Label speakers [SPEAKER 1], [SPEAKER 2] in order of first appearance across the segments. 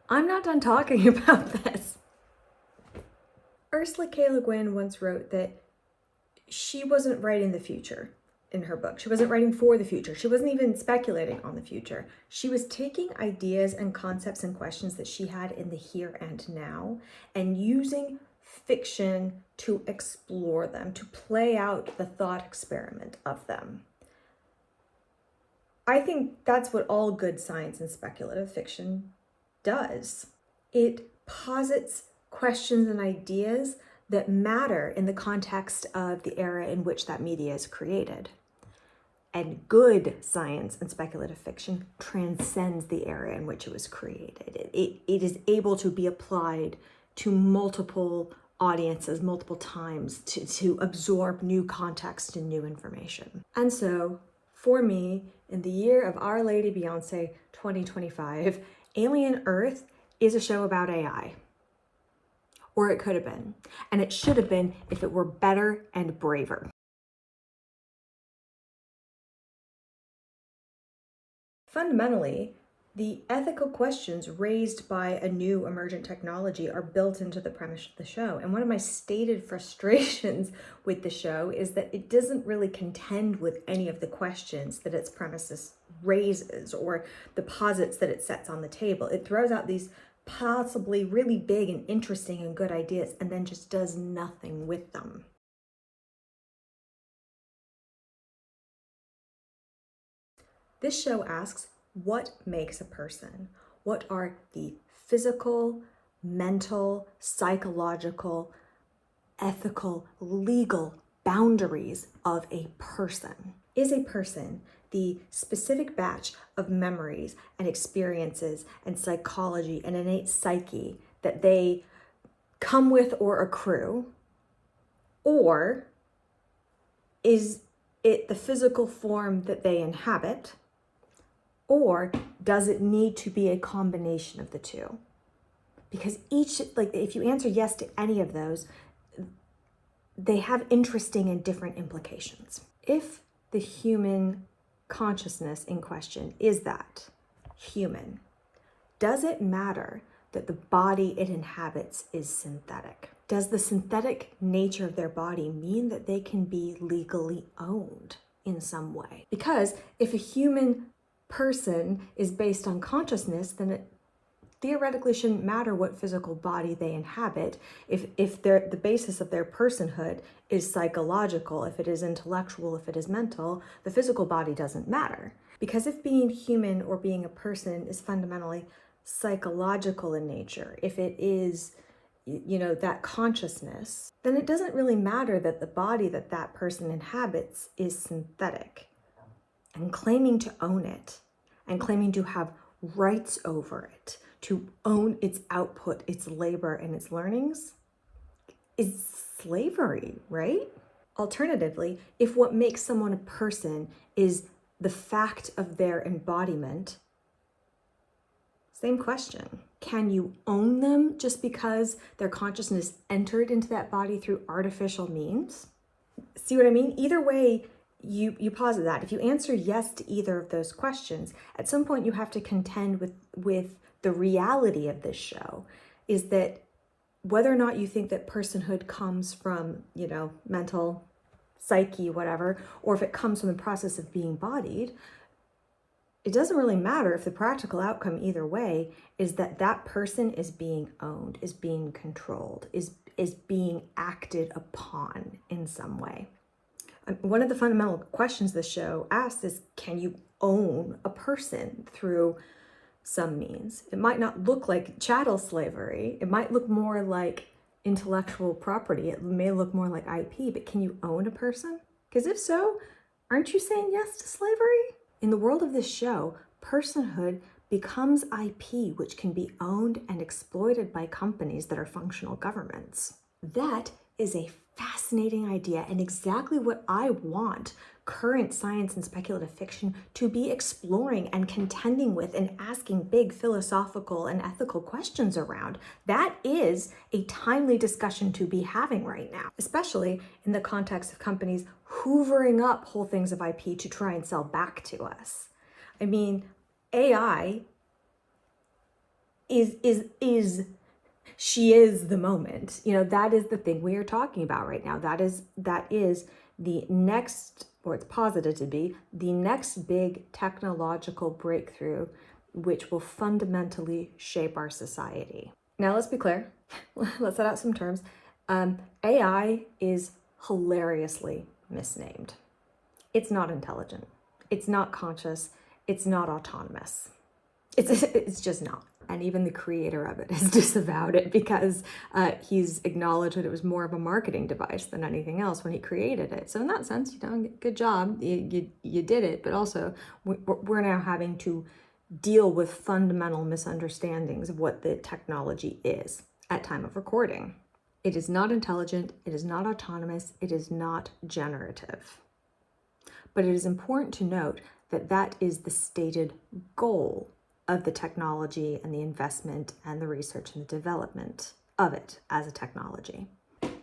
[SPEAKER 1] I'm not done talking about this. Ursula K. Le Guin once wrote that she wasn't writing the future in her book. She wasn't writing for the future. She wasn't even speculating on the future. She was taking ideas and concepts and questions that she had in the here and now and using fiction to explore them, to play out the thought experiment of them. I think that's what all good science and speculative fiction does. It posits questions and ideas that matter in the context of the era in which that media is created. And good science and speculative fiction transcends the era in which it was created. It is able to be applied to multiple audiences, multiple times, to absorb new context and new information. And so, for me, in the year of Our Lady Beyonce 2025, Alien Earth is a show about AI. Or it could have been. And it should have been if it were better and braver. Fundamentally, the ethical questions raised by a new emergent technology are built into the premise of the show. And one of my stated frustrations with the show is that it doesn't really contend with any of the questions that its premises raises or the posits that it sets on the table. It throws out these possibly really big and interesting and good ideas and then just does nothing with them. This show asks, what makes a person? What are the physical, mental, psychological, ethical, legal boundaries of a person? Is a person the specific batch of memories and experiences and psychology and innate psyche that they come with or accrue? Or is it the physical form that they inhabit? Or does it need to be a combination of the two? Because if you answer yes to any of those, they have interesting and different implications. If the human consciousness in question is that human, does it matter that the body it inhabits is synthetic? Does the synthetic nature of their body mean that they can be legally owned in some way? Because if a human person is based on consciousness, then it theoretically shouldn't matter what physical body they inhabit if the basis of their personhood is psychological, if it is intellectual, if it is mental, the physical body doesn't matter. Because if being human or being a person is fundamentally psychological in nature, if it is that consciousness, then it doesn't really matter that the body that that person inhabits is synthetic. And claiming to own it and claiming to have rights over it, to own its output, its labor, and its learnings is slavery, right? Alternatively, if what makes someone a person is the fact of their embodiment, same question. Can you own them just because their consciousness entered into that body through artificial means? See what I mean? Either way, you posit that. If you answer yes to either of those questions, at some point you have to contend with the reality of this show, is that whether or not you think that personhood comes from, mental, psyche, whatever, or if it comes from the process of being bodied, it doesn't really matter if the practical outcome either way is that that person is being owned, is being controlled, is being acted upon in some way. One of the fundamental questions the show asks is, can you own a person through some means? It might not look like chattel slavery. It might look more like intellectual property. It may look more like IP, but can you own a person? Because if so, aren't you saying yes to slavery? In the world of this show, personhood becomes IP, which can be owned and exploited by companies that are functional governments. That is a fascinating idea and exactly what I want current science and speculative fiction to be exploring and contending with and asking big philosophical and ethical questions around. That is a timely discussion to be having right now, especially in the context of companies hoovering up whole things of IP to try and sell back to us. I mean, AI is she is the moment. You know, that is the thing we are talking about right now. That is the next, or it's posited to be, the next big technological breakthrough which will fundamentally shape our society. Now, let's be clear. Let's set out some terms. AI is hilariously misnamed. It's not intelligent. It's not conscious. It's not autonomous. It's just not. And even the creator of it has disavowed it because he's acknowledged that it was more of a marketing device than anything else when he created it. So in that sense, you know, good job, you did it. But also, we're now having to deal with fundamental misunderstandings of what the technology is at time of recording. It is not intelligent. It is not autonomous. It is not generative. But it is important to note that that is the stated goal of the technology and the investment and the research and the development of it as a technology.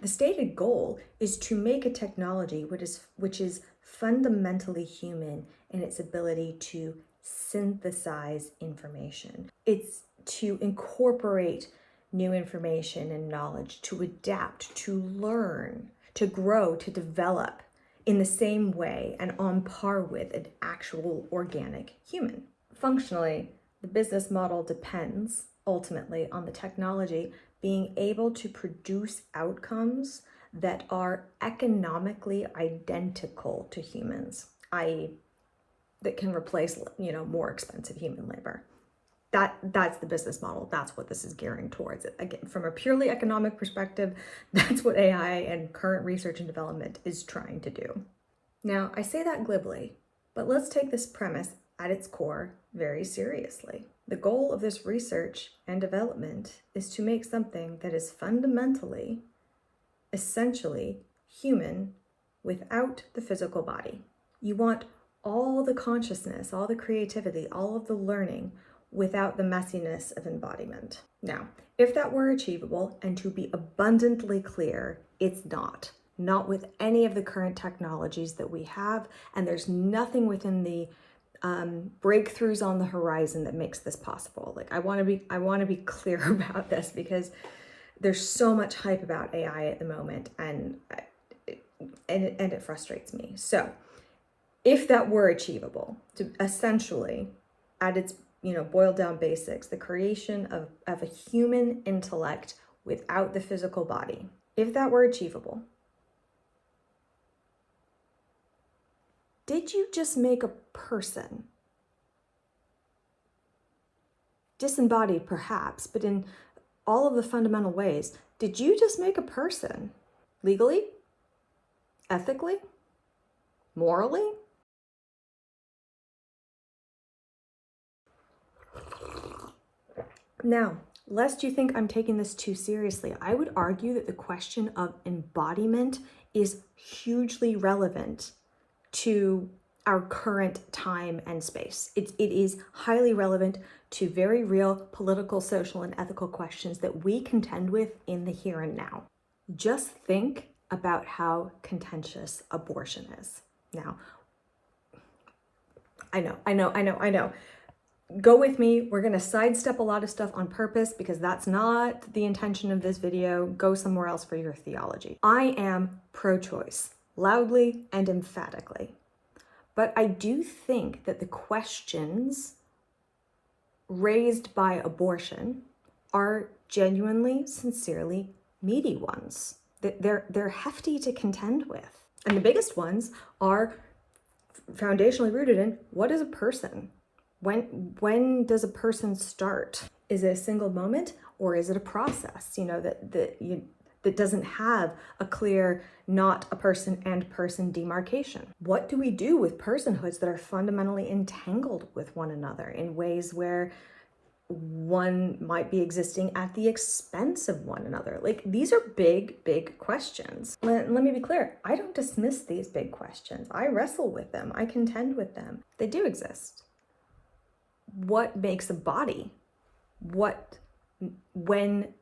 [SPEAKER 1] The stated goal is to make a technology which is fundamentally human in its ability to synthesize information. It's to incorporate new information and knowledge, to adapt, to learn, to grow, to develop in the same way and on par with an actual organic human. Functionally, the business model depends ultimately on the technology being able to produce outcomes that are economically identical to humans, i.e., that can replace, you know, more expensive human labor. That's the business model. That's what this is gearing towards. Again, from a purely economic perspective, that's what AI and current research and development is trying to do. Now, I say that glibly, but let's take this premise at its core very seriously. The goal of this research and development is to make something that is fundamentally, essentially human without the physical body. You want all the consciousness, all the creativity, all of the learning without the messiness of embodiment. Now, if that were achievable, and to be abundantly clear, it's not with any of the current technologies that we have, and there's nothing within the breakthroughs on the horizon that makes this possible. Like, I want to be clear about this because there's so much hype about AI at the moment, and it frustrates me. So, if that were achievable, to essentially, at its boiled down basics, the creation of a human intellect without the physical body, if that were achievable, did you just make a person? Disembodied perhaps, but in all of the fundamental ways, did you just make a person? Legally? Ethically? Morally? Now, lest you think I'm taking this too seriously, I would argue that the question of embodiment is hugely relevant to our current time and space. It is highly relevant to very real political, social, and ethical questions that we contend with in the here and now. Just think about how contentious abortion is. Now, I know. Go with me. We're going to sidestep a lot of stuff on purpose because that's not the intention of this video. Go somewhere else for your theology. I am pro-choice, loudly and emphatically. But I do think that the questions raised by abortion are genuinely, sincerely meaty ones. They're hefty to contend with. And the biggest ones are foundationally rooted in, what is a person? When does a person start? Is it a single moment, or is it a process, that doesn't have a clear not a person and person demarcation? What do we do with personhoods that are fundamentally entangled with one another in ways where one might be existing at the expense of one another? Like, these are big questions. Let me be clear. I don't dismiss these big questions. I wrestle with them. I contend with them. They do exist. What makes a body? When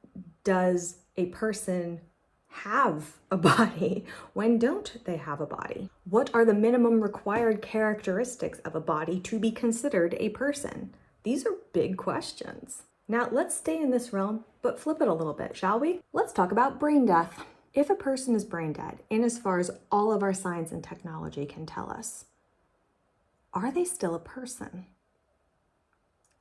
[SPEAKER 1] does a person have a body? When don't they have a body? What are the minimum required characteristics of a body to be considered a person? These are big questions. Now let's stay in this realm, but flip it a little bit, shall we? Let's talk about brain death. If a person is brain dead, in as far as all of our science and technology can tell us, are they still a person?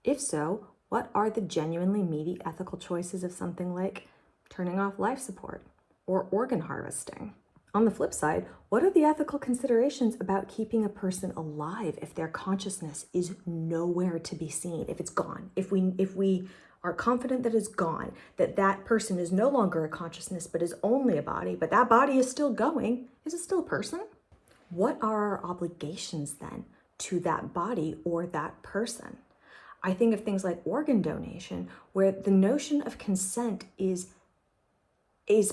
[SPEAKER 1] If so, what are the genuinely meaty ethical choices of something like turning off life support or organ harvesting? On the flip side, what are the ethical considerations about keeping a person alive if their consciousness is nowhere to be seen, if it's gone, if we are confident that it's gone, that that person is no longer a consciousness but is only a body, but that body is still going, is it still a person? What are our obligations then to that body or that person? I think of things like organ donation, where the notion of consent is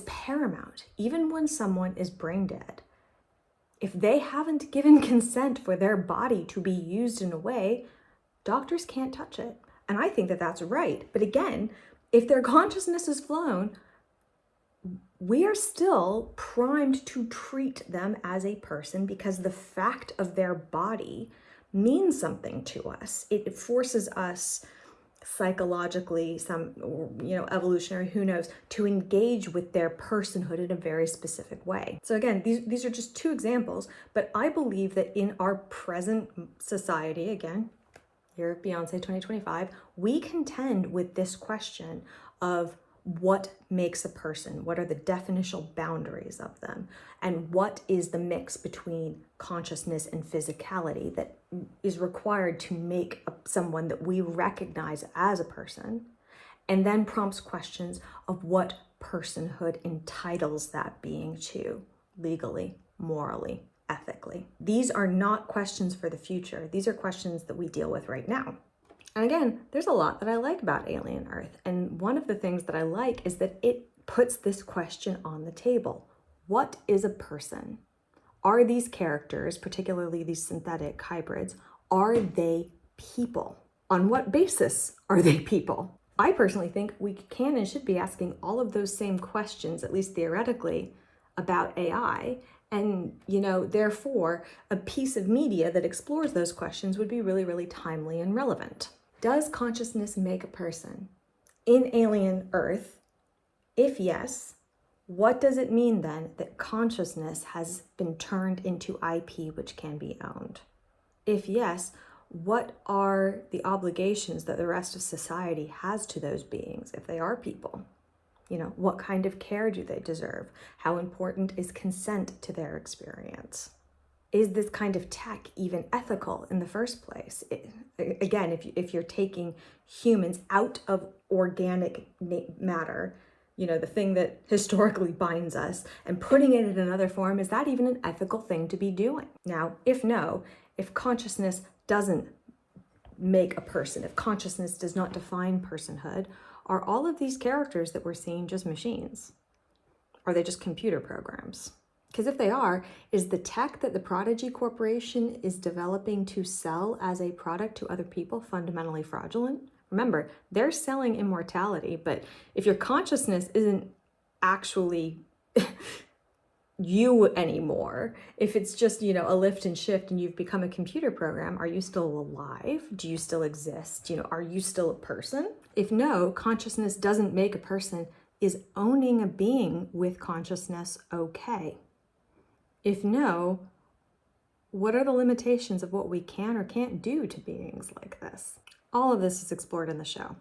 [SPEAKER 1] paramount, even when someone is brain dead. If they haven't given consent for their body to be used in a way, doctors can't touch it. And I think that that's right. But again, if their consciousness is flown, we are still primed to treat them as a person because the fact of their body means something to us. It forces us psychologically, evolutionary, who knows, to engage with their personhood in a very specific way. So again, these are just two examples, but I believe that in our present society, again, year of Beyonce 2025, we contend with this question of what makes a person, what are the definitional boundaries of them, and what is the mix between consciousness and physicality that is required to make someone that we recognize as a person, and then prompts questions of what personhood entitles that being to legally, morally, ethically. These are not questions for the future. These are questions that we deal with right now. And again, there's a lot that I like about Alien Earth. And one of the things that I like is that it puts this question on the table. What is a person? Are these characters, particularly these synthetic hybrids, are they people? On what basis are they people? I personally think we can and should be asking all of those same questions, at least theoretically, about AI. And, therefore, a piece of media that explores those questions would be really, really timely and relevant. Does consciousness make a person? In Alien Earth, if yes, what does it mean then that consciousness has been turned into IP which can be owned? If yes, what are the obligations that the rest of society has to those beings if they are people? What kind of care do they deserve? How important is consent to their experience? Is this kind of tech even ethical in the first place? Again, if you're taking humans out of organic matter, the thing that historically binds us, and putting it in another form, is that even an ethical thing to be doing? Now, if consciousness doesn't make a person, if consciousness does not define personhood, are all of these characters that we're seeing just machines? Are they just computer programs? Because if they are, is the tech that the Prodigy Corporation is developing to sell as a product to other people fundamentally fraudulent? Remember, they're selling immortality, but if your consciousness isn't actually you anymore, if it's just, a lift and shift and you've become a computer program, are you still alive? Do you still exist? Are you still a person? If no, consciousness doesn't make a person, is owning a being with consciousness okay? If no, what are the limitations of what we can or can't do to beings like this? All of this is explored in the show.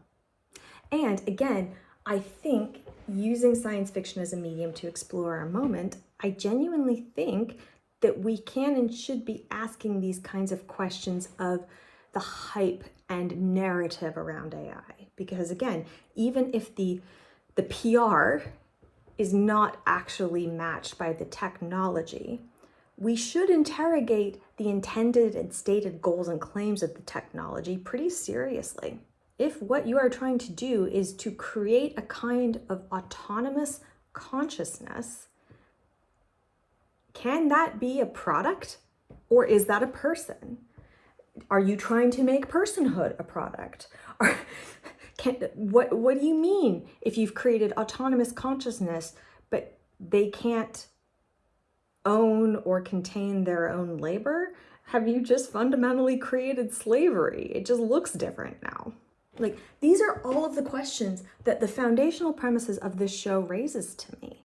[SPEAKER 1] And again, I think using science fiction as a medium to explore our moment, I genuinely think that we can and should be asking these kinds of questions of the hype and narrative around AI. Because again, even if the PR is not actually matched by the technology, we should interrogate the intended and stated goals and claims of the technology pretty seriously. If what you are trying to do is to create a kind of autonomous consciousness, can that be a product, or is that a person? Are you trying to make personhood a product? What do you mean if you've created autonomous consciousness, but they can't own or contain their own labor? Have you just fundamentally created slavery? It just looks different now. Like, these are all of the questions that the foundational premises of this show raises to me.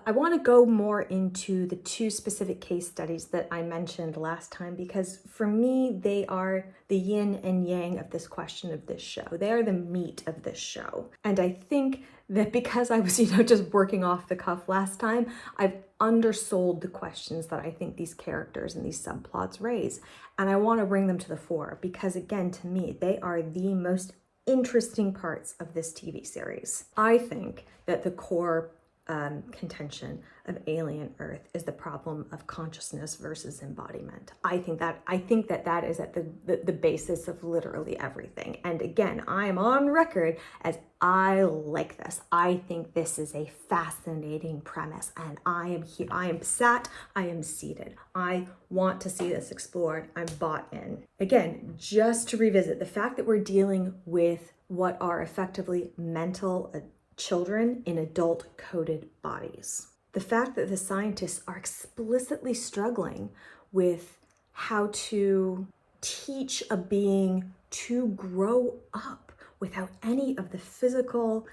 [SPEAKER 1] I want to go more into the two specific case studies that I mentioned last time, because for me, they are the yin and yang of this question of this show. They are the meat of this show. And I think that because I was, just working off the cuff last time, I've undersold the questions that I think these characters and these subplots raise. And I want to bring them to the fore because, again, to me, they are the most interesting parts of this TV series. I think that the core contention of Alien Earth is the problem of consciousness versus embodiment. I think that is at the basis of literally everything. And again, I am on record as I like this. I think this is a fascinating premise, and I am here. I am seated. I want to see this explored. I'm bought in. Again, just to revisit the fact that we're dealing with what are effectively mental children in adult coded bodies. The fact that the scientists are explicitly struggling with how to teach a being to grow up without any of the physical,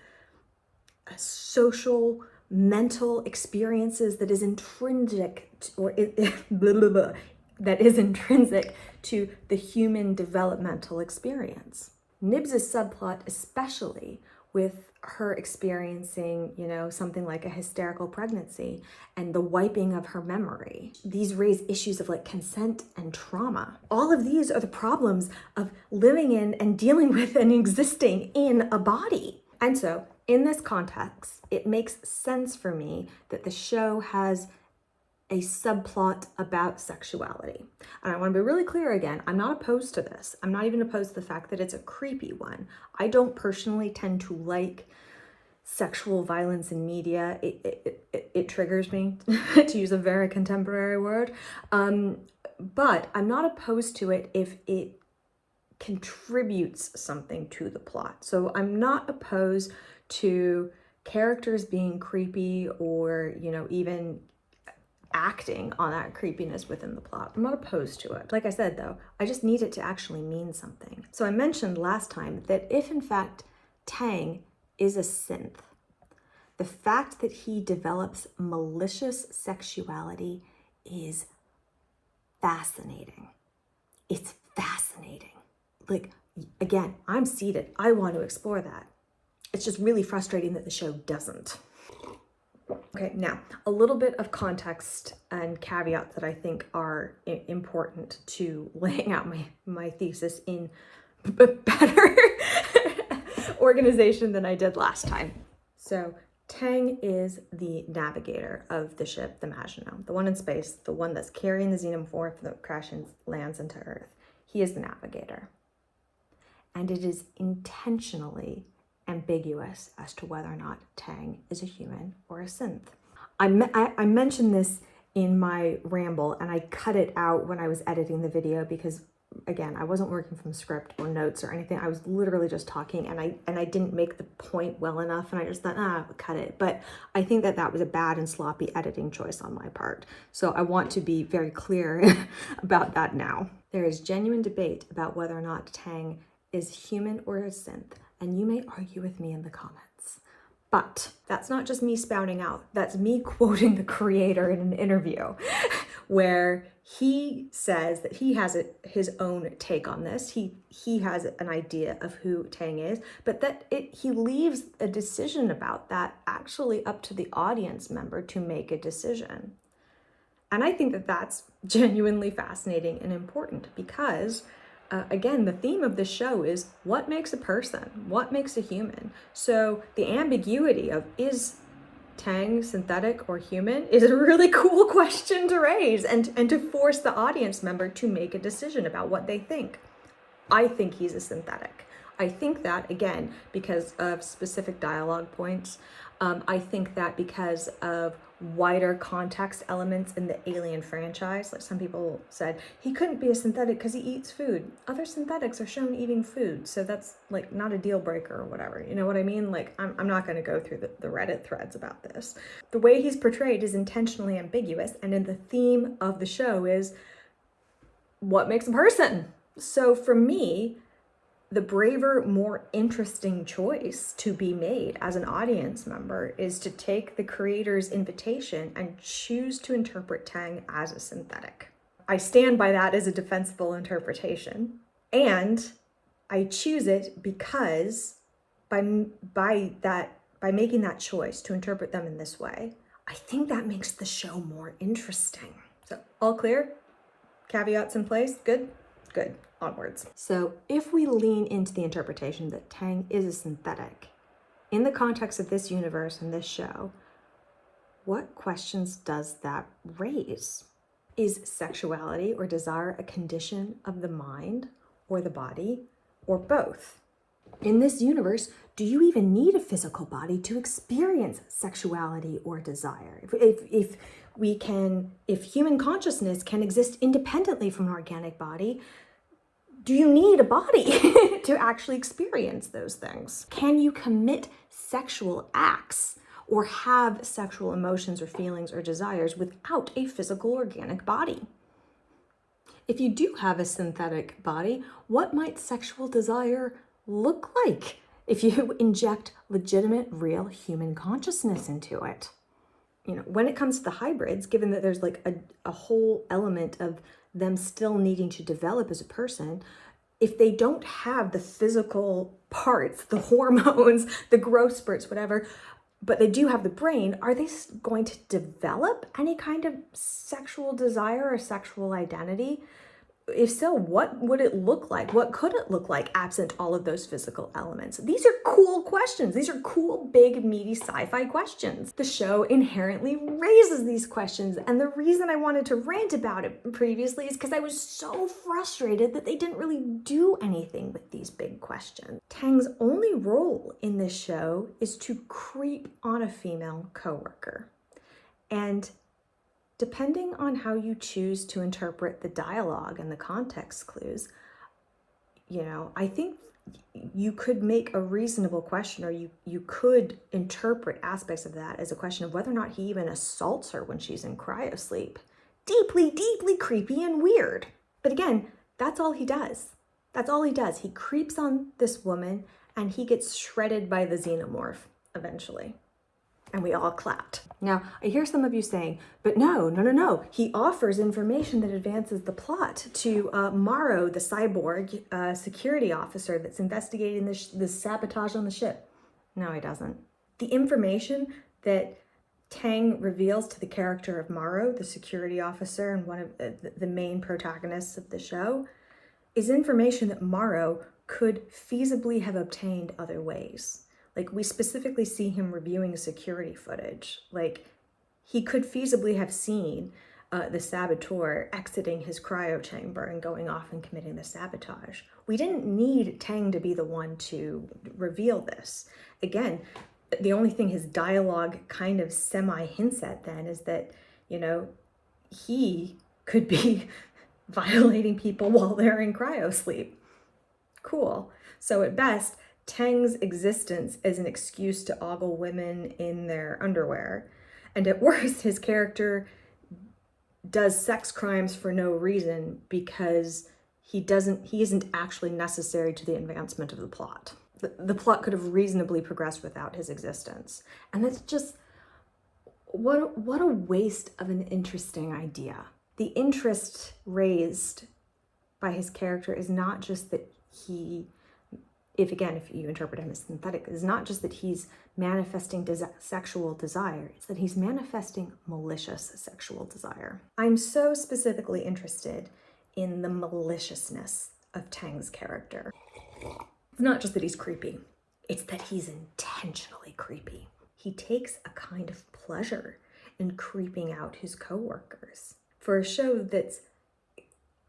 [SPEAKER 1] social, mental experiences that is intrinsic that is intrinsic to the human developmental experience. Nibs' subplot, especially with her experiencing, something like a hysterical pregnancy and the wiping of her memory. These raise issues of consent and trauma. All of these are the problems of living in and dealing with and existing in a body. And so in this context, it makes sense for me that the show has a subplot about sexuality. And I want to be really clear again, I'm not opposed to this. I'm not even opposed to the fact that it's a creepy one. I don't personally tend to like sexual violence in media. It triggers me, to use a very contemporary word. But I'm not opposed to it if it contributes something to the plot. So I'm not opposed to characters being creepy or, even acting on that creepiness within the plot. I'm not opposed to it. Like I said, though, I just need it to actually mean something. So I mentioned last time that if in fact Teng is a synth, the fact that he develops malicious sexuality is fascinating. It's fascinating. Again, I'm seated. I want to explore that. It's just really frustrating that the show doesn't. Okay, now a little bit of context and caveats that I think are important to laying out my thesis in better organization than I did last time. So Teng is the navigator of the ship, the Maginot, the one in space, the one that's carrying the Xenomorph that crashes lands into Earth. He is the navigator. And it is intentionally ambiguous as to whether or not Teng is a human or a synth. I mentioned this in my ramble, and I cut it out when I was editing the video because, again, I wasn't working from script or notes or anything. I was literally just talking, and I didn't make the point well enough, and I just thought, cut it. But I think that was a bad and sloppy editing choice on my part. So I want to be very clear about that now. There is genuine debate about whether or not Teng is human or a synth, and you may argue with me in the comments. But that's not just me spouting out. That's me quoting the creator in an interview where he says that he has his own take on this. He has an idea of who Teng is, but that he leaves a decision about that actually up to the audience member to make a decision. And I think that that's genuinely fascinating and important because again, the theme of this show is what makes a person? What makes a human? So the ambiguity of is Teng synthetic or human is a really cool question to raise and to force the audience member to make a decision about what they think. I think he's a synthetic. I think that, again, because of specific dialogue points. I think that because of wider context elements in the Alien franchise. Like some people said, he couldn't be a synthetic because he eats food. Other synthetics are shown eating food, so that's not a deal breaker or whatever. You know what I mean? I'm not going to go through the Reddit threads about this. The way he's portrayed is intentionally ambiguous, and then the theme of the show is what makes a person? So for me, the braver, more interesting choice to be made as an audience member is to take the creator's invitation and choose to interpret Teng as a synthetic. I stand by that as a defensible interpretation, and I choose it because by making that choice to interpret them in this way, I think that makes the show more interesting. So all clear? Caveats in place? Good? Good. Onwards. So if we lean into the interpretation that Teng is a synthetic, in the context of this universe and this show, what questions does that raise? Is sexuality or desire a condition of the mind or the body, or both? In this universe, do you even need a physical body to experience sexuality or desire? If human consciousness can exist independently from an organic body, do you need a body to actually experience those things? Can you commit sexual acts or have sexual emotions or feelings or desires without a physical organic body? If you do have a synthetic body, what might sexual desire look like if you inject legitimate, real human consciousness into it? You know, when it comes to the hybrids, given that there's like a whole element of them still needing to develop as a person, if they don't have the physical parts, the hormones, the growth spurts, whatever, but they do have the brain, are they going to develop any kind of sexual desire or sexual identity? If so, what would it look like? What could it look like absent all of those physical elements? These are cool questions. These are cool, big, meaty sci-fi questions. The show inherently raises these questions. And the reason I wanted to rant about it previously is because I was so frustrated that they didn't really do anything with these big questions. Teng's only role in this show is to creep on a female coworker. And depending on how you choose to interpret the dialogue and the context clues, you know, I think you could make a reasonable question, or you could interpret aspects of that as a question of whether or not he even assaults her when she's in cryosleep. Deeply, deeply creepy and weird. But again, that's all he does. That's all he does. He creeps on this woman and he gets shredded by the Xenomorph eventually. And we all clapped. Now, I hear some of you saying, but no. He offers information that advances the plot to Morrow, the cyborg security officer that's investigating this sabotage on the ship. No, he doesn't. The information that Teng reveals to the character of Morrow, the security officer and one of the main protagonists of the show, is information that Morrow could feasibly have obtained other ways. Like, we specifically see him reviewing security footage. Like, he could feasibly have seen the saboteur exiting his cryo chamber and going off and committing the sabotage. We didn't need Teng to be the one to reveal this. Again, the only thing his dialogue kind of semi-hints at then is that, you know, he could be violating people while they're in cryosleep. Cool. So at best, Teng's existence is an excuse to ogle women in their underwear. And at worst, his character does sex crimes for no reason because he isn't actually necessary to the advancement of the plot. The plot could have reasonably progressed without his existence. And that's just, what a waste of an interesting idea. The interest raised by his character is not just that if you interpret him as synthetic, is not just that he's manifesting sexual desire, it's that he's manifesting malicious sexual desire. I'm so specifically interested in the maliciousness of Teng's character. It's not just that he's creepy, it's that he's intentionally creepy. He takes a kind of pleasure in creeping out his coworkers. For a show that's,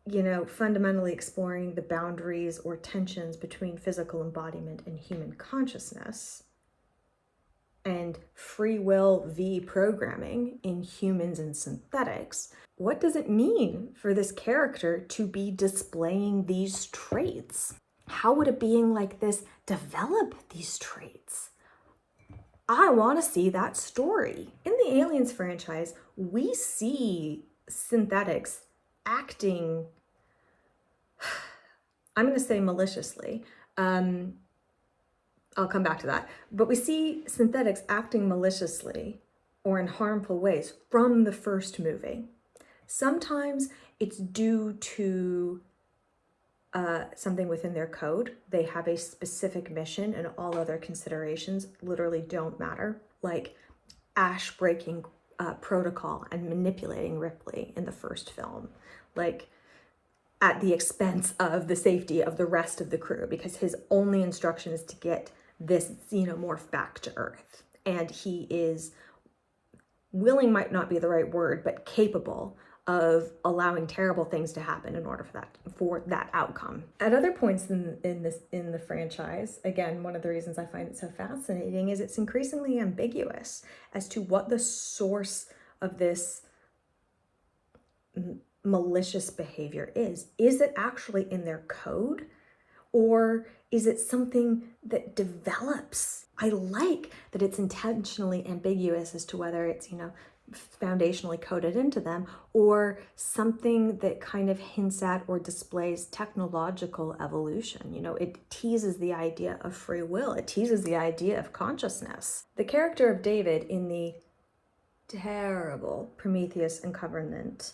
[SPEAKER 1] you know, fundamentally exploring the boundaries or tensions between physical embodiment and human consciousness, and free will v programming in humans and synthetics, what does it mean for this character to be displaying these traits? How would a being like this develop these traits? I want to see that story. In the Aliens franchise, we see synthetics acting I'm going to say maliciously. I'll come back to that. But we see synthetics acting maliciously or in harmful ways from the first movie. Sometimes it's due to something within their code. They have a specific mission and all other considerations literally don't matter. Like Ash breaking protocol and manipulating Ripley in the first film. Like at the expense of the safety of the rest of the crew, because his only instruction is to get this Xenomorph back to Earth. And he is willing, might not be the right word, but capable of allowing terrible things to happen in order for that outcome. At other points in the franchise, again, one of the reasons I find it so fascinating is it's increasingly ambiguous as to what the source of this malicious behavior is. Is it actually in their code, or is it something that develops? I like that it's intentionally ambiguous as to whether it's, foundationally coded into them, or something that kind of hints at or displays technological evolution. It teases the idea of free will. It teases the idea of consciousness. The character of David in the terrible Prometheus and Covenant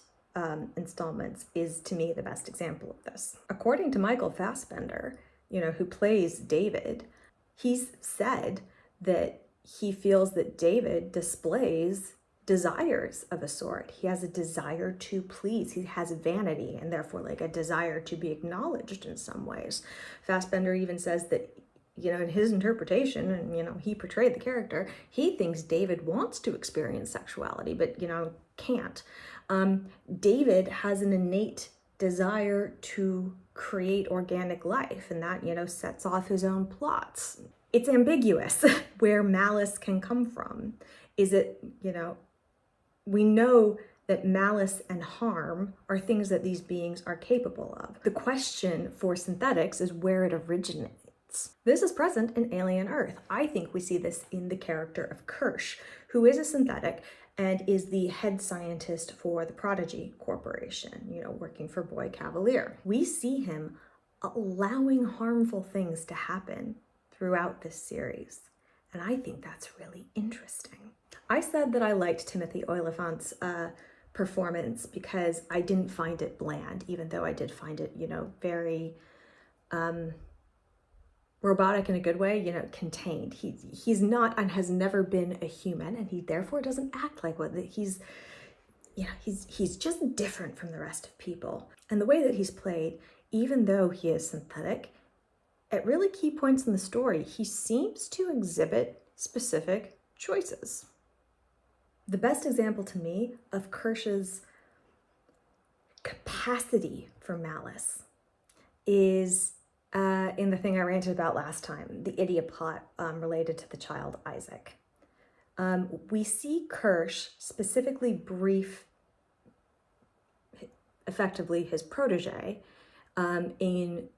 [SPEAKER 1] installments is, to me, the best example of this. According to Michael Fassbender, who plays David, he's said that he feels that David displays desires of a sort. He has a desire to please. He has vanity and therefore like a desire to be acknowledged in some ways. Fassbender even says that, in his interpretation, and, he portrayed the character, he thinks David wants to experience sexuality, but, can't. David has an innate desire to create organic life, and that, sets off his own plots. It's ambiguous where malice can come from. Is it, we know that malice and harm are things that these beings are capable of. The question for synthetics is where it originates. This is present in Alien Earth. I think we see this in the character of Kirsch, who is a synthetic and is the head scientist for the Prodigy Corporation, working for Boy Cavalier. We see him allowing harmful things to happen throughout this series, and I think that's really interesting. I said that I liked Timothy Oliphant's performance because I didn't find it bland, even though I did find it, very robotic in a good way, contained. He's not and has never been a human, and he therefore doesn't act like one. He's just different from the rest of people. And the way that he's played, even though he is synthetic, at really key points in the story, he seems to exhibit specific choices. The best example to me of Kirsch's capacity for malice is in the thing I ranted about last time, the idiot plot related to the child Isaac. We see Kirsch specifically brief effectively his protege in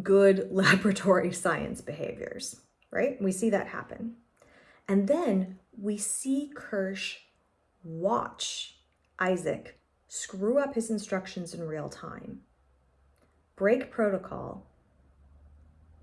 [SPEAKER 1] good laboratory science behaviors, right? We see that happen. And then we see Kirsch watch Isaac screw up his instructions in real time, break protocol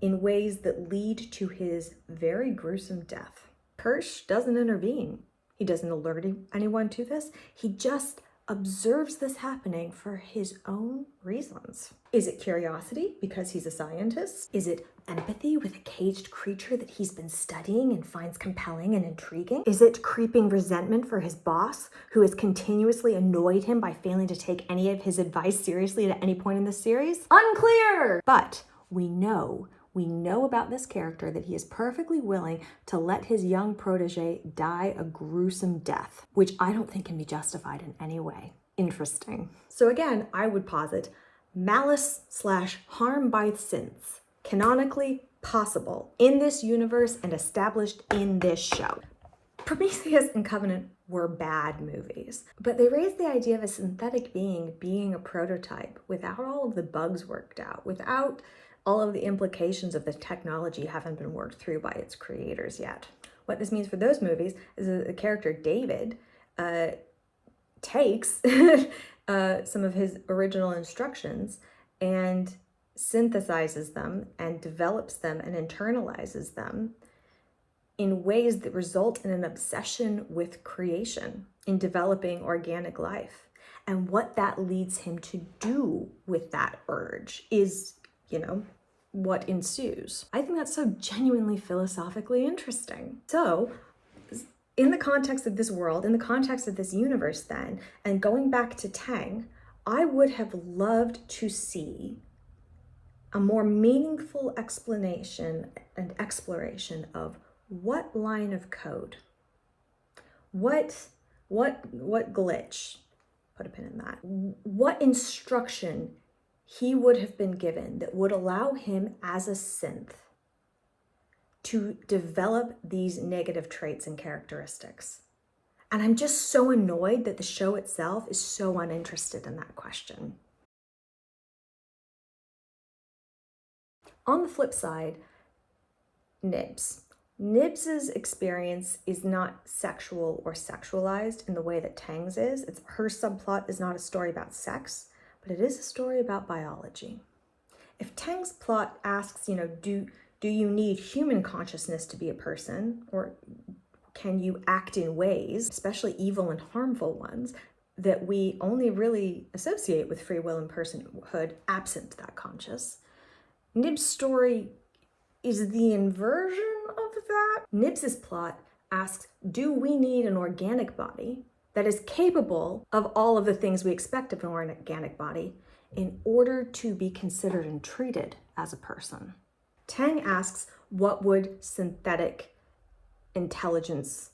[SPEAKER 1] in ways that lead to his very gruesome death. Kirsch doesn't intervene. He doesn't alert anyone to this. He just observes this happening for his own reasons. Is it curiosity because he's a scientist? Is it empathy with a caged creature that he's been studying and finds compelling and intriguing? Is it creeping resentment for his boss, who has continuously annoyed him by failing to take any of his advice seriously at any point in the series? Unclear! But we know about this character that he is perfectly willing to let his young protege die a gruesome death, which I don't think can be justified in any way. Interesting. So again, I would posit malice/harm by synths, canonically possible in this universe and established in this show. Prometheus and Covenant were bad movies, but they raised the idea of a synthetic being a prototype without all of the bugs worked out, without all of the implications of the technology haven't been worked through by its creators yet. What this means for those movies is that the character David takes some of his original instructions and synthesizes them and develops them and internalizes them in ways that result in an obsession with creation, in developing organic life. And what that leads him to do with that urge is, what ensues. I think that's so genuinely philosophically interesting. So, in the context of this world, in the context of this universe then, and going back to Teng, I would have loved to see a more meaningful explanation and exploration of what line of code, what glitch, put a pin in that, what instruction he would have been given that would allow him as a synth to develop these negative traits and characteristics. And I'm just so annoyed that the show itself is so uninterested in that question. On the flip side, Nibs. Nibs's experience is not sexual or sexualized in the way that Teng's is. Her subplot is not a story about sex, but it is a story about biology. If Teng's plot asks, do you need human consciousness to be a person, or can you act in ways, especially evil and harmful ones, that we only really associate with free will and personhood absent that conscious? Nibs' story is the inversion of that. Nibs's plot asks, do we need an organic body that is capable of all of the things we expect of an organic body in order to be considered and treated as a person? Teng asks, what would synthetic intelligence,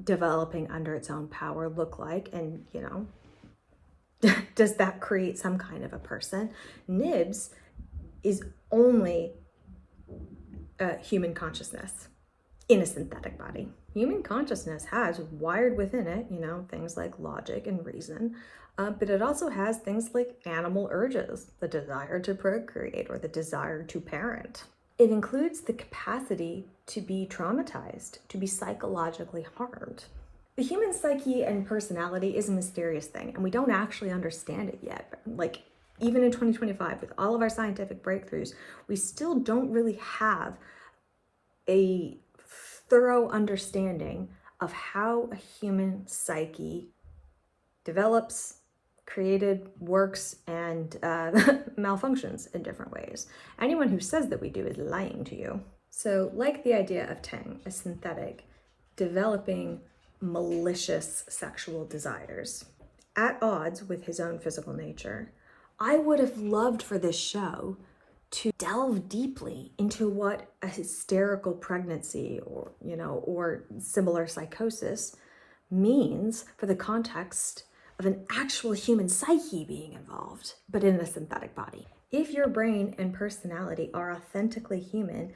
[SPEAKER 1] developing under its own power look like? And, does that create some kind of a person? Nibs is only human consciousness in a synthetic body. Human consciousness has wired within it, things like logic and reason, but it also has things like animal urges, the desire to procreate or the desire to parent. It includes the capacity to be traumatized, to be psychologically harmed. The human psyche and personality is a mysterious thing, and we don't actually understand it yet. Like, even in 2025, with all of our scientific breakthroughs, we still don't really have a thorough understanding of how a human psyche develops, created, works, and malfunctions in different ways. Anyone who says that we do is lying to you. So, like the idea of Teng, a synthetic, developing malicious sexual desires at odds with his own physical nature, I would have loved for this show to delve deeply into what a hysterical pregnancy or similar psychosis means for the context of an actual human psyche being involved, but in a synthetic body. If your brain and personality are authentically human,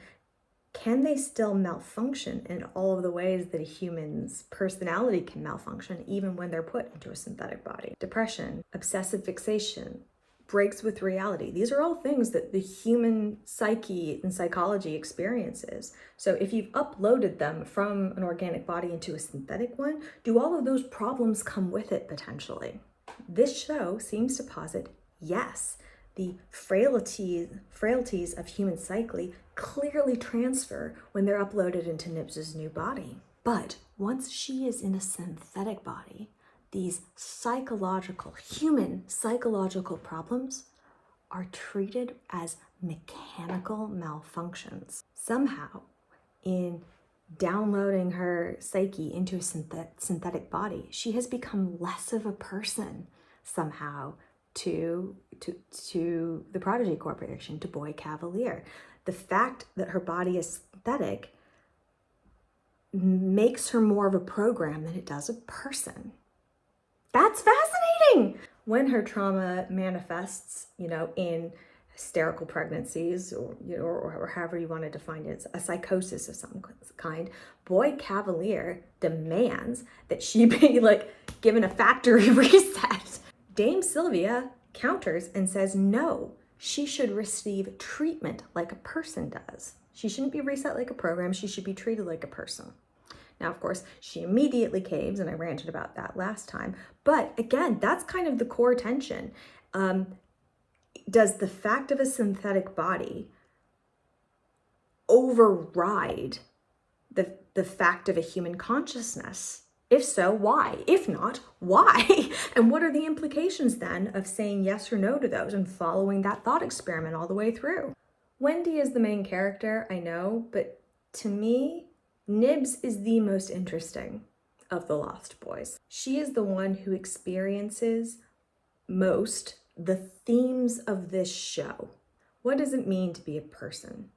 [SPEAKER 1] can they still malfunction in all of the ways that a human's personality can malfunction even when they're put into a synthetic body? Depression, obsessive fixation, breaks with reality. These are all things that the human psyche and psychology experiences. So if you've uploaded them from an organic body into a synthetic one, do all of those problems come with it potentially? This show seems to posit, yes, the frailties of human psyche clearly transfer when they're uploaded into Nibs's new body. But once she is in a synthetic body, these human psychological problems are treated as mechanical malfunctions. Somehow, in downloading her psyche into a synthetic body, she has become less of a person somehow to the Prodigy Corporation, to Boy Cavalier. The fact that her body is synthetic makes her more of a program than it does a person. That's fascinating! When her trauma manifests, in hysterical pregnancies or however you want to define it, a psychosis of some kind, Boy Cavalier demands that she be given a factory reset. Dame Sylvia counters and says no, she should receive treatment like a person does. She shouldn't be reset like a program, she should be treated like a person. Now, of course, she immediately caves, and I ranted about that last time. But again, that's kind of the core tension. Does the fact of a synthetic body override the fact of a human consciousness? If so, why? If not, why? And what are the implications then of saying yes or no to those and following that thought experiment all the way through? Wendy is the main character, I know, but to me, Nibs is the most interesting of the Lost Boys. She is the one who experiences most the themes of this show. What does it mean to be a person?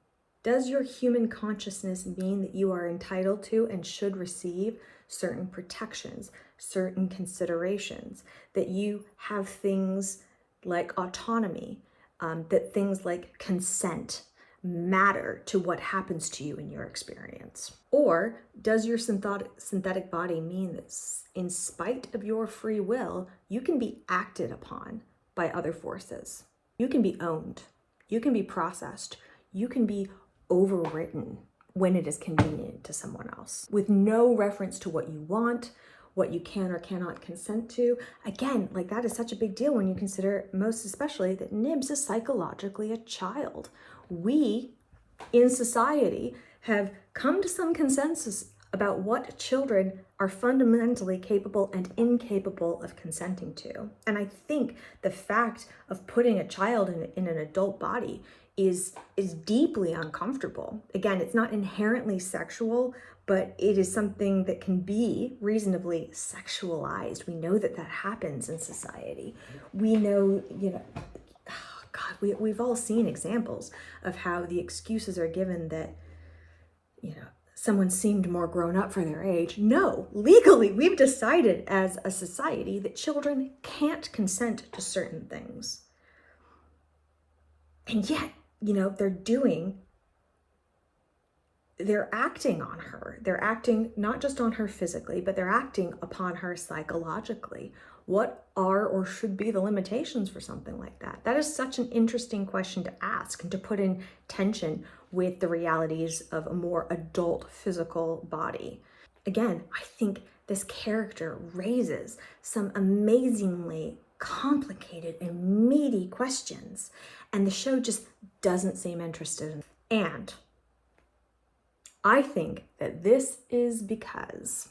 [SPEAKER 1] Does your human consciousness mean that you are entitled to and should receive certain protections, certain considerations, that you have things like autonomy, that things like consent matter to what happens to you in your experience? Or does your synthetic body mean that in spite of your free will, you can be acted upon by other forces? You can be owned, you can be processed, you can be overwritten when it is convenient to someone else, with no reference to what you want, what you can or cannot consent to. Again, like that is such a big deal when you consider, most especially, that Nibs is psychologically a child. We, in society, have come to some consensus about what children are fundamentally capable and incapable of consenting to. And I think the fact of putting a child in an adult body is deeply uncomfortable. Again, it's not inherently sexual, but it is something that can be reasonably sexualized. We know that that happens in society. We know, God, we've all seen examples of how the excuses are given that, someone seemed more grown up for their age. No, legally, we've decided as a society that children can't consent to certain things. And yet, they're acting on her. They're acting not just on her physically, but they're acting upon her psychologically. What are or should be the limitations for something like that? That is such an interesting question to ask and to put in tension with the realities of a more adult physical body. Again, I think this character raises some amazingly complicated and meaty questions, and the show just doesn't seem interested in. And I think that this is because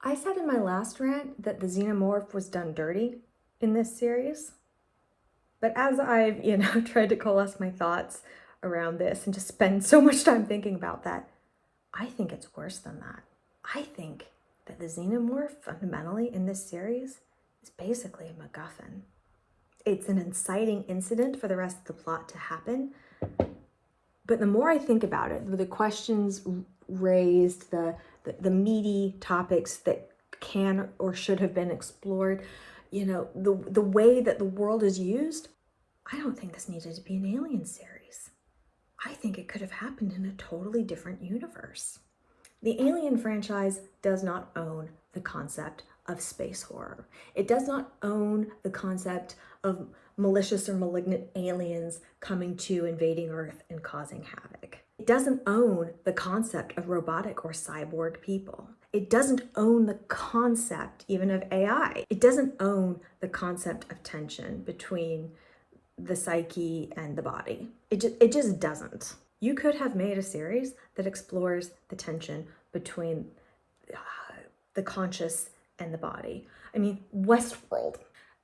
[SPEAKER 1] I said in my last rant that the Xenomorph was done dirty in this series. But as I've, tried to coalesce my thoughts around this and just spend so much time thinking about that, I think it's worse than that. I think that the Xenomorph fundamentally in this series is basically a MacGuffin. It's an inciting incident for the rest of the plot to happen. But the more I think about it, the questions raised, the meaty topics that can or should have been explored, the way that the world is used, I don't think this needed to be an Alien series. I think it could have happened in a totally different universe. The Alien franchise does not own the concept of space horror. It does not own the concept of malicious or malignant aliens coming to invading Earth and causing havoc. It doesn't own the concept of robotic or cyborg people. It doesn't own the concept even of AI. It doesn't own the concept of tension between the psyche and the body. It just doesn't. You could have made a series that explores the tension between the conscious and the body. I mean, Westworld.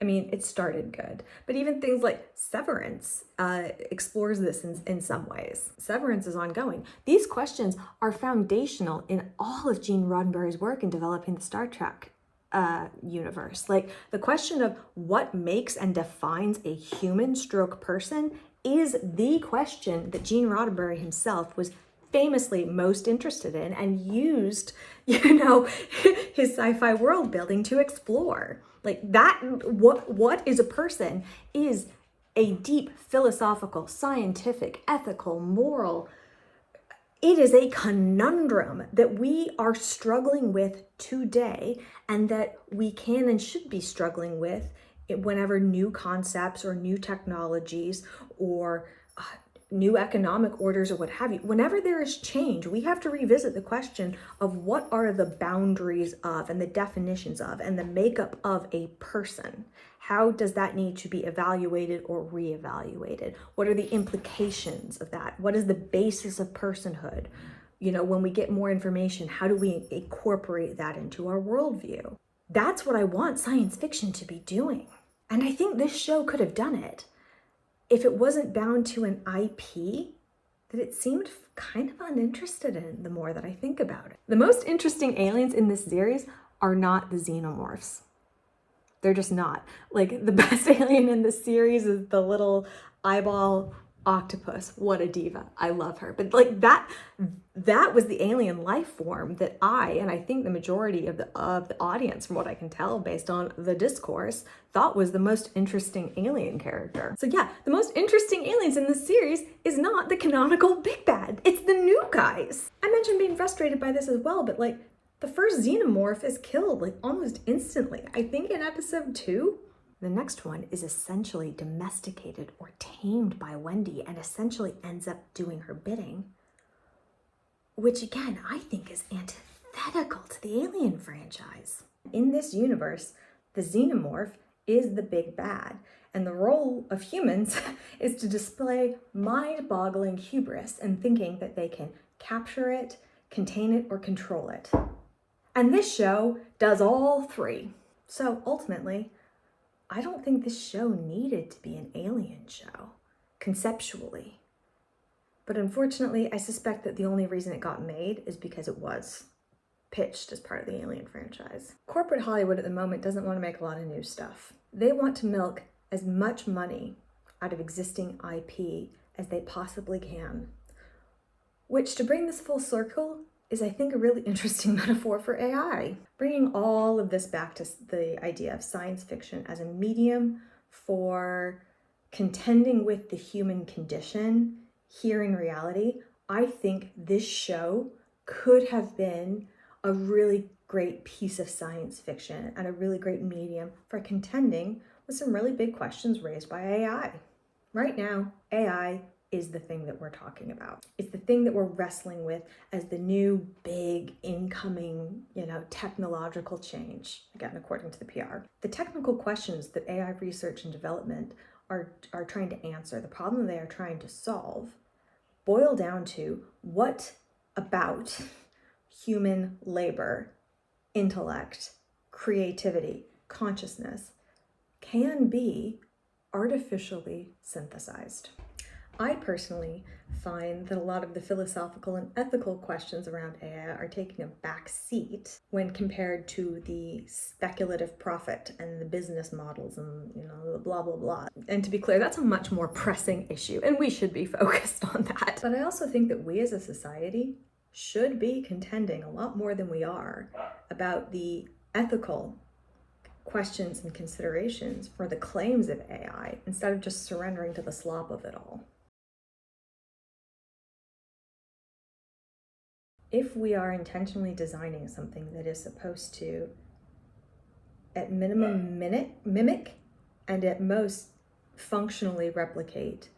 [SPEAKER 1] It started good, but even things like Severance explores this in some ways. Severance is ongoing. These questions are foundational in all of Gene Roddenberry's work in developing the Star Trek universe. Like the question of what makes and defines a human stroke person is the question that Gene Roddenberry himself was famously most interested in and used, his sci-fi world building to explore. Like that, what is a person is a deep philosophical, scientific, ethical, moral. It is a conundrum that we are struggling with today and that we can and should be struggling with whenever new concepts or new technologies or new economic orders or what have you, whenever there is change, we have to revisit the question of what are the boundaries of and the definitions of and the makeup of a person. How does that need to be evaluated or reevaluated? What are the implications of that? What is the basis of personhood? When we get more information, how do we incorporate that into our worldview? That's what I want science fiction to be doing. And I think this show could have done it if it wasn't bound to an IP that it seemed kind of uninterested in the more that I think about it. The most interesting aliens in this series are not the Xenomorphs. They're just not. Like, the best alien in this series is the little eyeball octopus. What a diva. I love her. But like that was the alien life form that I think the majority of the audience, from what I can tell based on the discourse, thought was the most interesting alien character. So yeah, the most interesting aliens in this series is not the canonical big bad. It's the new guys. I mentioned being frustrated by this as well, but like, the first Xenomorph is killed like almost instantly. I think in episode 2. The next one is essentially domesticated or tamed by Wendy and essentially ends up doing her bidding, which again, I think is antithetical to the Alien franchise. In this universe, the Xenomorph is the big bad, and the role of humans is to display mind-boggling hubris and thinking that they can capture it, contain it, or control it. And this show does all three. So ultimately, I don't think this show needed to be an alien show, conceptually. But unfortunately, I suspect that the only reason it got made is because it was pitched as part of the Alien franchise. Corporate Hollywood at the moment doesn't want to make a lot of new stuff. They want to milk as much money out of existing IP as they possibly can. Which, to bring this full circle, is I think a really interesting metaphor for AI. Bringing all of this back to the idea of science fiction as a medium for contending with the human condition here in reality, I think this show could have been a really great piece of science fiction and a really great medium for contending with some really big questions raised by AI. Right now, AI is the thing that we're talking about. It's the thing that we're wrestling with as the new big incoming, technological change, again, according to the PR. The technical questions that AI research and development are trying to answer, the problem they are trying to solve, boil down to what about human labor, intellect, creativity, consciousness can be artificially synthesized. I personally find that a lot of the philosophical and ethical questions around AI are taking a back seat when compared to the speculative profit and the business models and, the blah, blah, blah. And to be clear, that's a much more pressing issue, and we should be focused on that. But I also think that we as a society should be contending a lot more than we are about the ethical questions and considerations for the claims of AI instead of just surrendering to the slop of it all. If we are intentionally designing something that is supposed to, at minimum, mimic and at most functionally replicate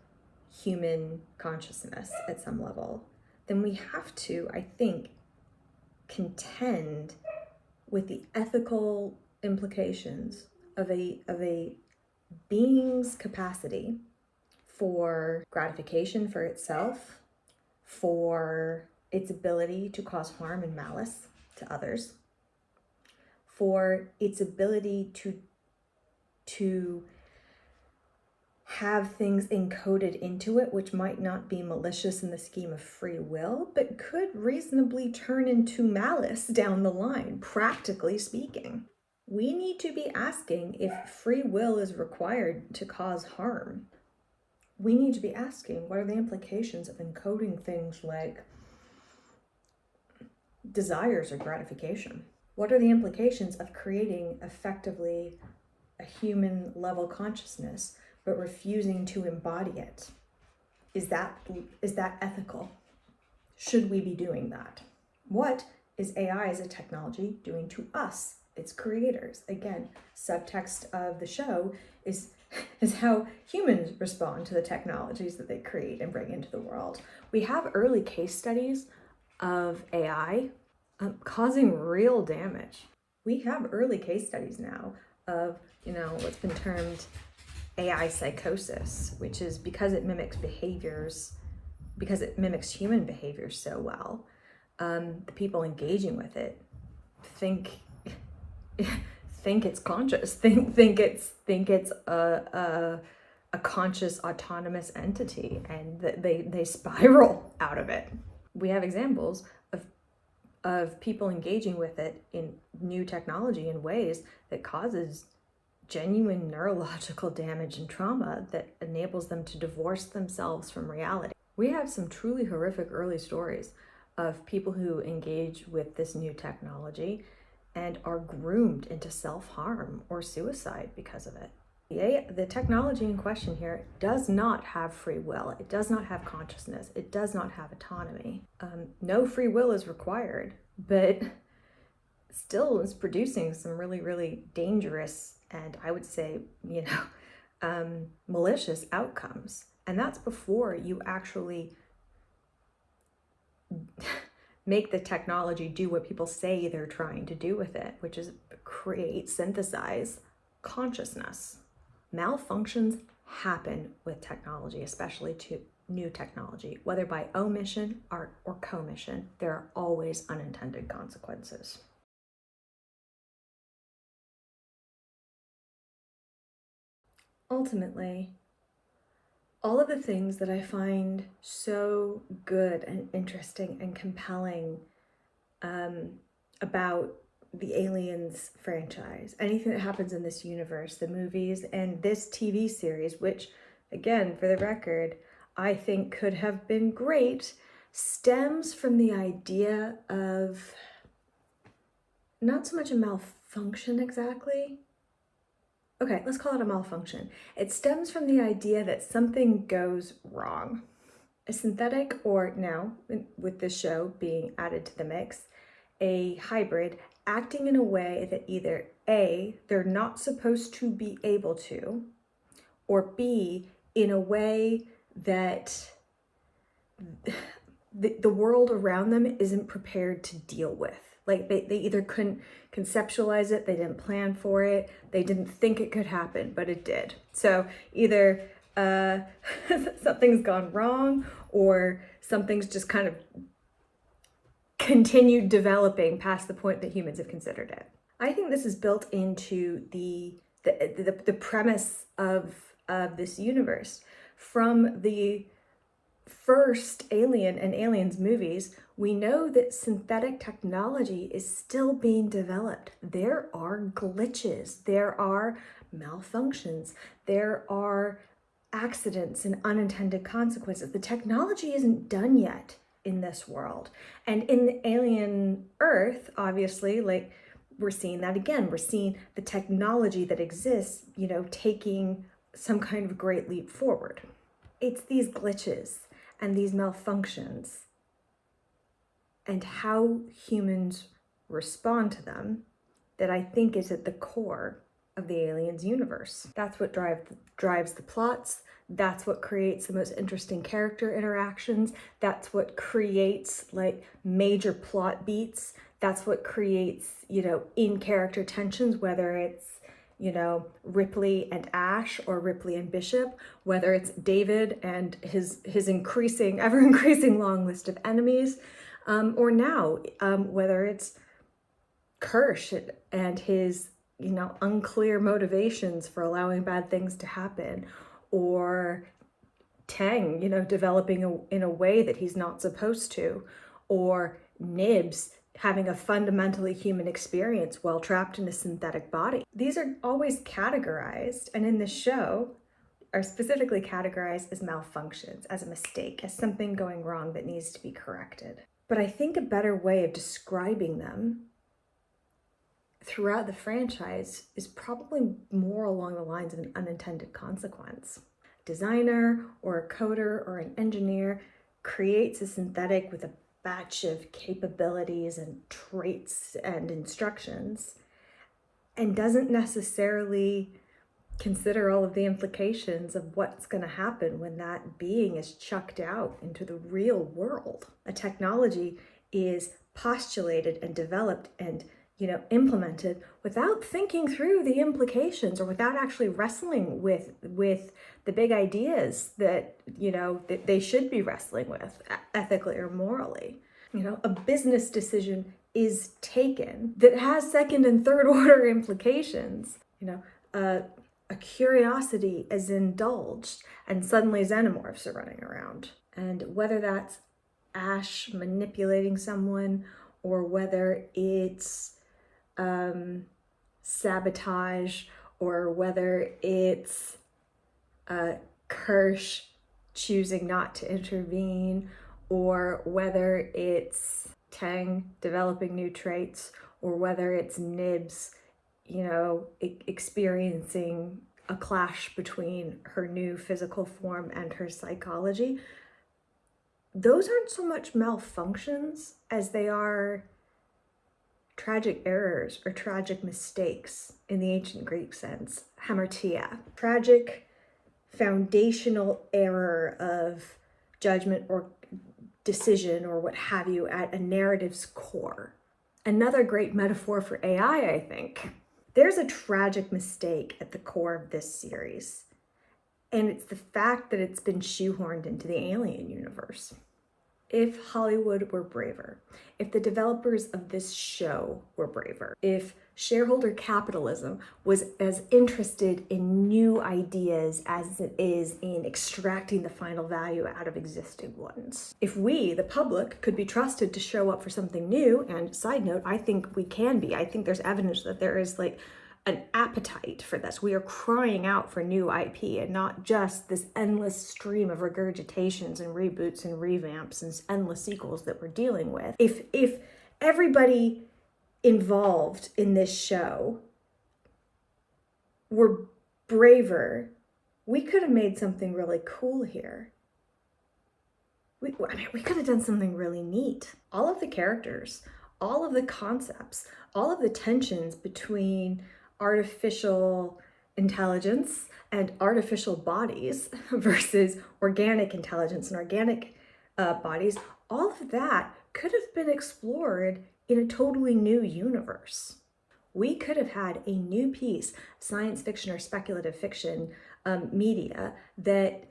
[SPEAKER 1] human consciousness at some level, then we have to, I think, contend with the ethical implications of a being's capacity for gratification for itself, for its ability to cause harm and malice to others, for its ability to have things encoded into it which might not be malicious in the scheme of free will, but could reasonably turn into malice down the line, practically speaking. We need to be asking if free will is required to cause harm. We need to be asking, what are the implications of encoding things like desires or gratification? What are the implications of creating effectively a human level consciousness but refusing to embody it? Is that ethical? Should we be doing that? What is AI as a technology doing to us its creators. Again, subtext of the show is how humans respond to the technologies that they create and bring into the world. We have early case studies of AI causing real damage. We have early case studies now of, what's been termed AI psychosis, which is because it mimics human behaviors so well. The people engaging with it think it's conscious, think it's a conscious autonomous entity, and they spiral out of it. We have examples of people engaging with it in new technology in ways that causes genuine neurological damage and trauma that enables them to divorce themselves from reality. We have some truly horrific early stories of people who engage with this new technology and are groomed into self-harm or suicide because of it. The technology in question here does not have free will. It does not have consciousness. It does not have autonomy. No free will is required, but still is producing some really, really dangerous and, I would say, malicious outcomes. And that's before you actually make the technology do what people say they're trying to do with it, which is synthesize consciousness. Malfunctions happen with technology, especially to new technology, whether by omission or commission. There are always unintended consequences. Ultimately, all of the things that I find so good and interesting and compelling about the Aliens franchise, anything that happens in this universe, the movies and this TV series, which, again, for the record, I think could have been great, stems from the idea of not so much a malfunction exactly. Okay, let's call it a malfunction. It stems from the idea that something goes wrong. A synthetic, or now, with this show being added to the mix, a hybrid acting in a way that either A, they're not supposed to be able to, or B, in a way that the world around them isn't prepared to deal with. Like they either couldn't conceptualize it, they didn't plan for it, they didn't think it could happen, but it did. So either something's gone wrong, or something's just kind of continued developing past the point that humans have considered it. I think this is built into the premise of this universe. From the first Alien and Aliens movies, we know that synthetic technology is still being developed. There are glitches, there are malfunctions, there are accidents and unintended consequences. The technology isn't done yet in this world. And in the alien Earth, obviously, like, we're seeing that again. We're seeing the technology that exists, taking some kind of great leap forward. It's these glitches and these malfunctions and how humans respond to them that I think is at the core of the Aliens universe. That's what drives the plots. That's what creates the most interesting character interactions. That's what creates like major plot beats. That's what creates, in-character tensions, whether it's, Ripley and Ash, or Ripley and Bishop, whether it's David and his ever increasing long list of enemies, or now, whether it's Kirsch and his, unclear motivations for allowing bad things to happen, or Teng, developing in a way that he's not supposed to, or Nibs having a fundamentally human experience while trapped in a synthetic body. These are always categorized, and in the show are specifically categorized as malfunctions, as a mistake, as something going wrong that needs to be corrected. But I think a better way of describing them throughout the franchise is probably more along the lines of an unintended consequence. A designer or a coder or an engineer creates a synthetic with a batch of capabilities and traits and instructions, and doesn't necessarily consider all of the implications of what's going to happen when that being is chucked out into the real world. A technology is postulated and developed and implemented without thinking through the implications, or without actually wrestling with the big ideas that that they should be wrestling with ethically or morally. A business decision is taken that has second and third order implications. A curiosity is indulged, and suddenly xenomorphs are running around. And whether that's Ash manipulating someone, or whether it's sabotage, or whether it's Kirsch choosing not to intervene, or whether it's Teng developing new traits, or whether it's Nibs, experiencing a clash between her new physical form and her psychology. Those aren't so much malfunctions as they are tragic errors or tragic mistakes in the ancient Greek sense, hamartia. Tragic foundational error of judgment or decision or what have you at a narrative's core. Another great metaphor for AI, I think. There's a tragic mistake at the core of this series, and it's the fact that it's been shoehorned into the Alien universe. If Hollywood were braver, if the developers of this show were braver, if shareholder capitalism was as interested in new ideas as it is in extracting the final value out of existing ones, if we, the public, could be trusted to show up for something new, and side note, I think we can be. I think there's evidence that there is an appetite for this. We are crying out for new IP, and not just this endless stream of regurgitations and reboots and revamps and endless sequels that we're dealing with. If everybody involved in this show were braver, we could have made something really cool here. We could have done something really neat. All of the characters, all of the concepts, all of the tensions between artificial intelligence and artificial bodies versus organic intelligence and organic bodies, all of that could have been explored in a totally new universe. We could have had a new piece, science fiction or speculative fiction media that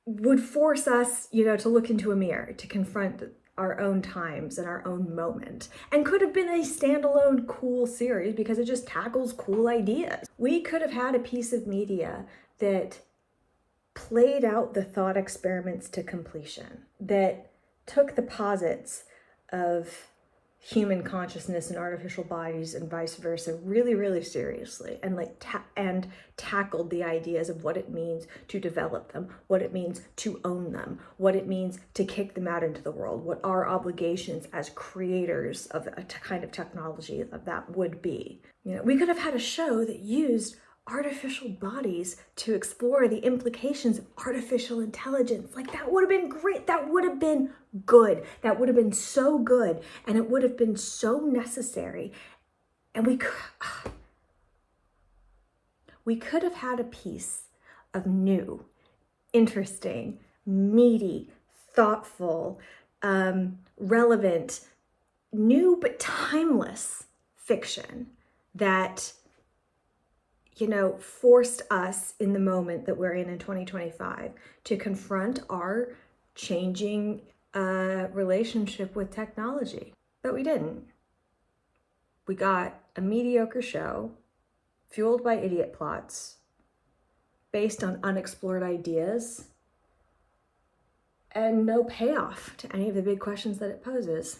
[SPEAKER 1] would force us, to look into a mirror, to confront our own times and our own moment, and could have been a standalone cool series because it just tackles cool ideas. We could have had a piece of media that played out the thought experiments to completion, that took the posits of human consciousness and artificial bodies and vice versa really, really seriously, and tackled the ideas of what it means to develop them, what it means to own them, what it means to kick them out into the world, what our obligations as creators of a kind of technology of that would be. We could have had a show that used artificial bodies to explore the implications of artificial intelligence. That would have been great. That would have been good. That would have been so good, and it would have been so necessary. And we could have had a piece of new, interesting, meaty, thoughtful, relevant, new but timeless fiction that forced us in the moment that we're in 2025 to confront our changing relationship with technology. But we didn't. We got a mediocre show fueled by idiot plots based on unexplored ideas and no payoff to any of the big questions that it poses.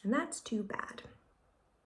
[SPEAKER 1] And that's too bad.